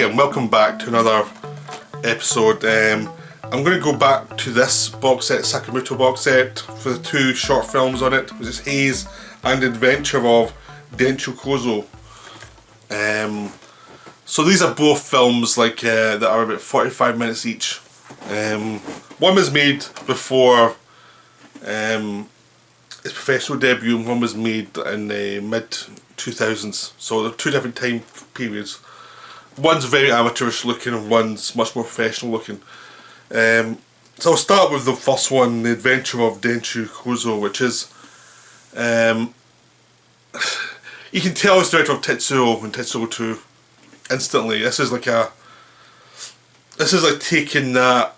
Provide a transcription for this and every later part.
again, welcome back to another episode. I'm going to go back to this box set, Tsukamoto box set, for the two short films on it, which is Haze and Adventure of Dencho-Kozo. So these are both films that are about 45 minutes each. One was made before its professional debut, and one was made in the mid-2000s. So they're two different time periods. One's very amateurish looking and one's much more professional looking. So I'll start with the first one, The Adventure of Dencho-Kozo, which is you can tell it's the director of Tetsuo and Tetsuo 2 instantly. This is like taking that,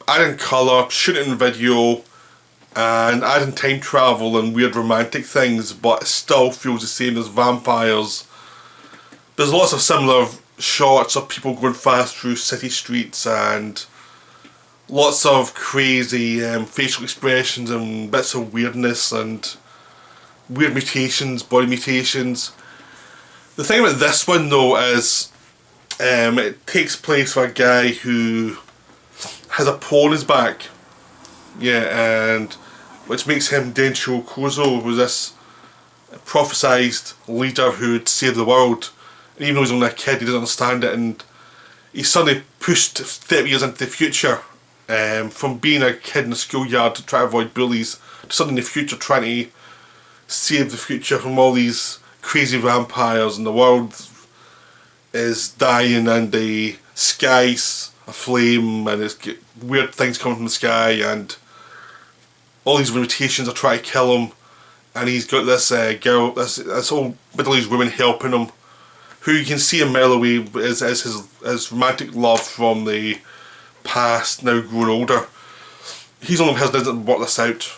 adding colour, shooting video, and adding time travel and weird romantic things, but it still feels the same as vampires. There's lots of similar shots of people going fast through city streets and lots of crazy facial expressions and bits of weirdness and weird mutations, body mutations. The thing about this one though is it takes place for a guy who has a pole on his back, and which makes him Dencho-Kozo, who's this prophesized leader who would save the world. And even though he's only a kid, he doesn't understand it, and he's suddenly pushed 30 years into the future, from being a kid in the schoolyard to try to avoid bullies, to suddenly in the future trying to save the future from all these crazy vampires, and the world is dying and the sky's aflame and there's weird things coming from the sky and all these mutations are trying to kill him, and he's got this girl, this old middle-aged woman helping him, who you can see a mile away as his romantic love from the past, now grown older. He's only person that doesn't work this out.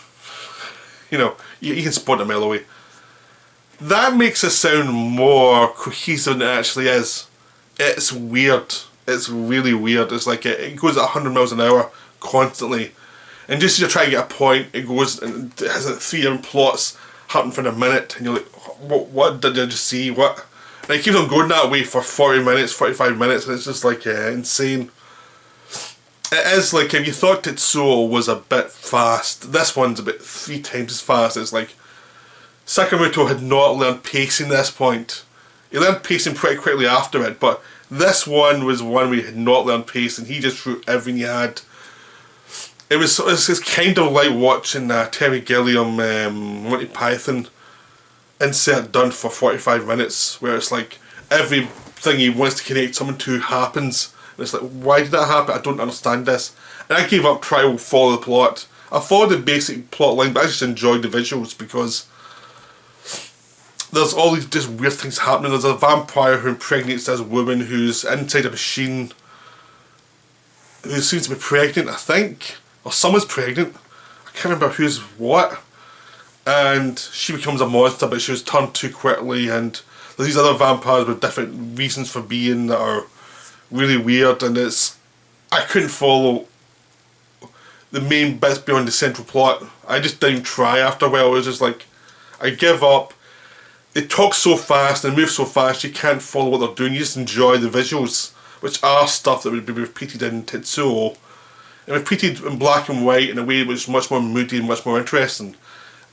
You know, you can spot a mile away. That makes it sound more cohesive than it actually is. It's weird. It's really weird. It's like it goes at 100 miles an hour constantly. And just as you're trying to get a point, it goes and it has like 3 different plots happen for a minute, and you're like, what did I just see? What? And it keeps on going that way for 40 minutes, 45 minutes, and it's just like insane. It is like, if you thought Tetsuo was a bit fast, this one's about 3 times as fast. It's like Tsukamoto had not learned pacing at this point. He learned pacing pretty quickly after it, but this one was one where he had not learned pacing. He just threw everything he had. It was kind of like watching Terry Gilliam Monty Python insert done for 45 minutes, where it's like everything he wants to connect someone to happens. And it's like, why did that happen? I don't understand this. And I gave up trying to follow the plot. I followed the basic plot line, but I just enjoyed the visuals because there's all these just weird things happening. There's a vampire who impregnates this woman who's inside a machine, who seems to be pregnant, I think. Or someone's pregnant. I can't remember who's what. And she becomes a monster, but she was turned too quickly, and there's these other vampires with different reasons for being that are really weird, and I couldn't follow the main bits beyond the central plot. I just didn't try after a while. It was just like, I give up. They talk so fast and move so fast, you can't follow what they're doing. You just enjoy the visuals, which are stuff that would be repeated in Tetsuo, and repeated in black and white in a way which is much more moody and much more interesting.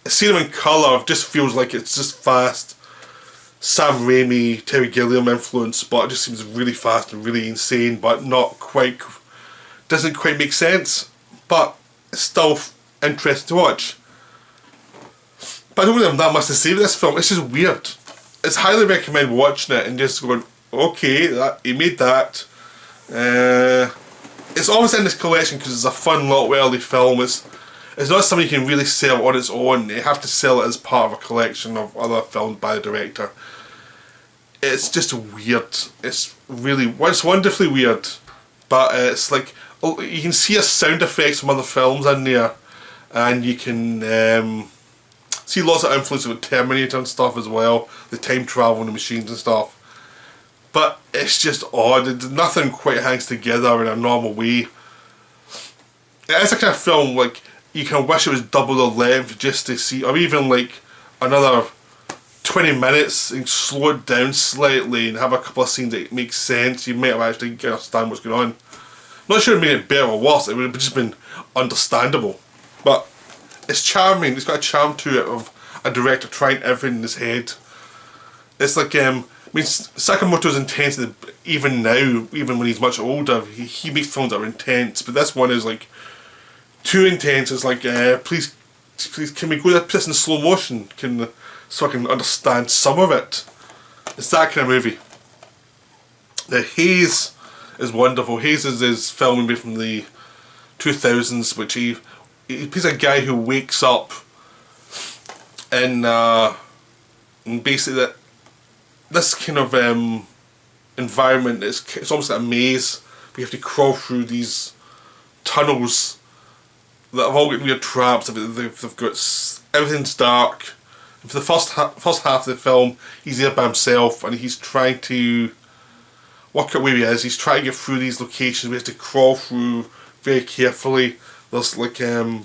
Seeing them in colour just feels like it's just fast Sam Raimi, Terry Gilliam influence, but it just seems really fast and really insane, but doesn't quite make sense, but it's still interesting to watch. But I don't really have that much to say about this film. It's just weird. It's highly recommend watching it and just going, okay, he made that. It's always in this collection because it's a fun little early film. It's not something you can really sell on its own. You have to sell it as part of a collection of other films by the director. It's just weird. It's wonderfully weird. But it's like, you can see a sound effects from other films in there. And you can see lots of influence with Terminator and stuff as well. The time travel and the machines and stuff. But it's just odd. Nothing quite hangs together in a normal way. It is a kind of film like, you can wish it was double the length just to see, or even like another 20 minutes and slow it down slightly and have a couple of scenes that make sense, you might have actually understand what's going on. Not sure it made it better or worse, it would have just been understandable. But it's charming, it's got a charm to it of a director trying everything in his head. It's like, I mean, Tsukamoto's intense even now, even when he's much older, he makes films that are intense, but this one is like too intense. It's like, please can we go to this in slow motion, so I can understand some of it. It's that kind of movie. The Haze is wonderful. Haze is his film maybe from the 2000s, which he plays a guy who wakes up in basically this kind of environment. It's almost like a maze. We have to crawl through these tunnels that have all got weird traps. They've got everything's dark. And for the first half of the film, he's there by himself and he's trying to work out where he is. He's trying to get through these locations. We have to crawl through very carefully. There's like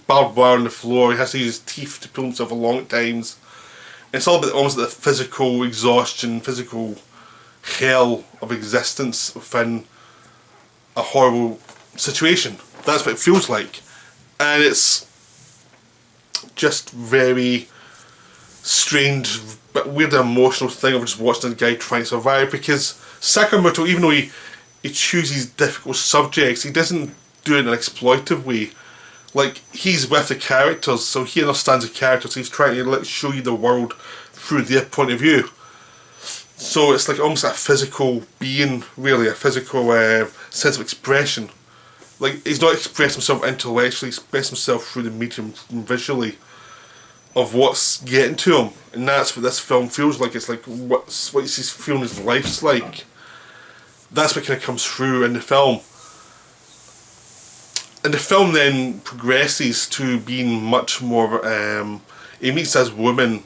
barbed wire on the floor. He has to use his teeth to pull himself along at times. It's all about almost like the physical exhaustion, physical hell of existence within a horrible situation. That's what it feels like. And it's just very strange but weird emotional thing of just watching a guy trying to survive, because Tsukamoto, even though he chooses difficult subjects, he doesn't do it in an exploitive way. Like, he's with the characters, so he understands the characters, he's trying to show you the world through their point of view. So it's like almost a physical being, really, a physical sense of expression. Like, he's not expressing himself intellectually, he's expressing himself through the medium visually of what's getting to him. And that's what this film feels like. It's like what he's feeling his life's like. That's what kind of comes through in the film. And the film then progresses to being much more, he meets this woman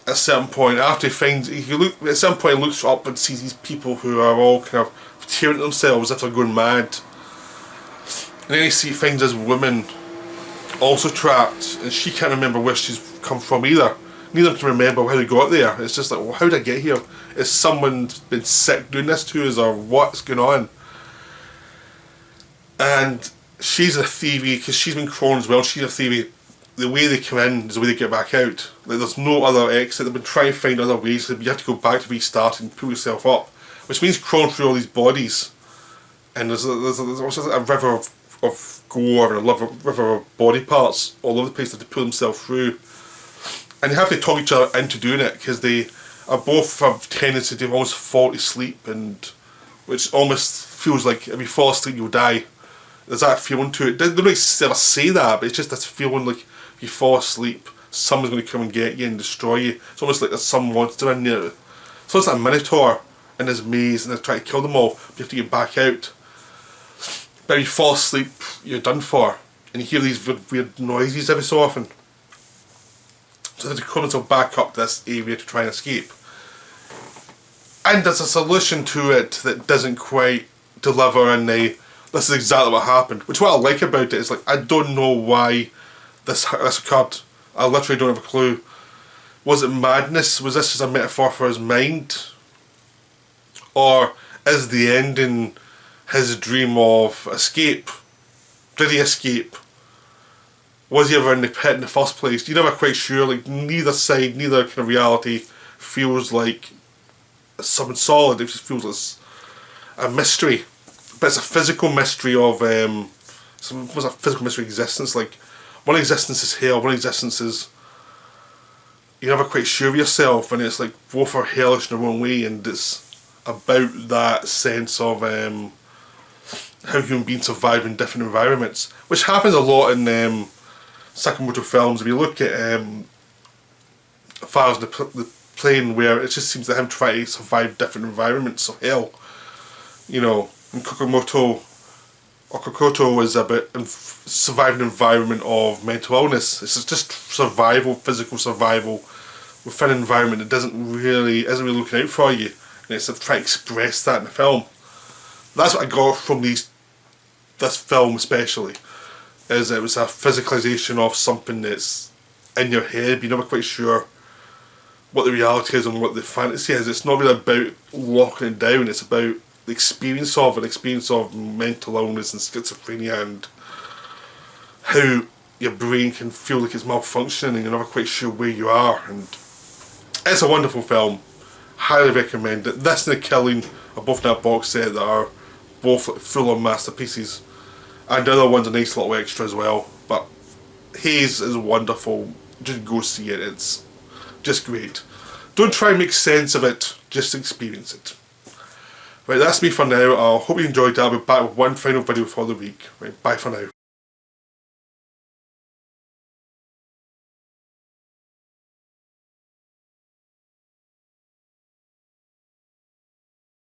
at a certain point. After at some point he looks up and sees these people who are all kind of tearing at themselves as if they're going mad. And then he finds this woman also trapped, and she can't remember where she's come from either. Neither can remember how they got there. It's just like, well, how did I get here? Is someone been sick doing this to us, or what's going on? And she's a thievy, because she's been crawling as well, she's a thievy. The way they come in is the way they get back out. Like, there's no other exit. They've been trying to find other ways. You have to go back to restart and pull yourself up, which means crawling through all these bodies. And there's also a river of gore and a river of body parts all over the place that they pull themselves through. And they have to talk each other into doing it, because they are both have tendency to almost fall to sleep, and which almost feels like if you fall asleep you'll die. There's that feeling to it. They don't really ever say that, but it's just this feeling like if you fall asleep, someone's going to come and get you and destroy you. It's almost like there's some monster in there. So it's like a minotaur in this maze, and they're trying to kill them all, but you have to get back out. But if you fall asleep, you're done for. And you hear these weird noises every so often. So they have to crawl themselves back up this area to try and escape. And there's a solution to it that doesn't quite deliver, and this is exactly what happened. Which what I like about it is, like, I don't know why this occurred. I literally don't have a clue. Was it madness? Was this just a metaphor for his mind? Or is the ending his dream of escape? Did he escape? Was he ever in the pit in the first place? You're never quite sure. Like, neither side, neither kind of reality feels like something solid. It just feels like a mystery. But it's a physical mystery of what's a physical mystery of existence. Like, one existence is hell, one existence is you're never quite sure of yourself, and it's like both are hellish in their own way, and it's about that sense of how human beings survive in different environments, which happens a lot in Tsukamoto films. If you look at Fires in the Plane, where it just seems that him trying to survive different environments of hell. You know, in Kokomoto is about surviving an environment of mental illness. It's just survival, physical survival within an environment that isn't really looking out for you, and it's trying to express that in the film. That's what I got from this film especially, is it was a physicalization of something that's in your head, but you're never quite sure what the reality is and what the fantasy is. It's not really about locking it down, it's about the experience of mental illness and schizophrenia, and how your brain can feel like it's malfunctioning and you're never quite sure where you are. And it's a wonderful film. Highly recommend it. This and The Killing are both in that box set that are both like full on masterpieces. And the other one's a nice little extra as well. But Haze is wonderful. Just go see it. It's just great. Don't try and make sense of it. Just experience it. Right, that's me for now. I hope you enjoyed it. I'll be back with one final video for the week. Right, bye for now.